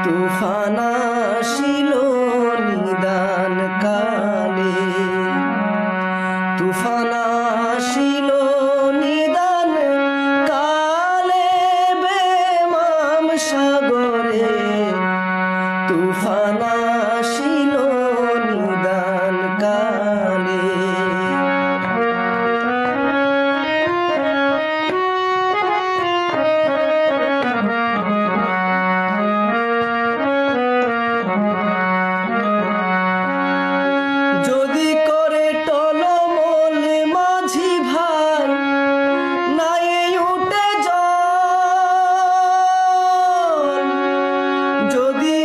তুফান আসিল নিদান কালে, তুফান আসিল নিদান কালে বেমাম সাগরে, তুফান আসিল নিদান কালে। যদি করে টলমল মাঝি ভাই নাই উঠে জল, যদি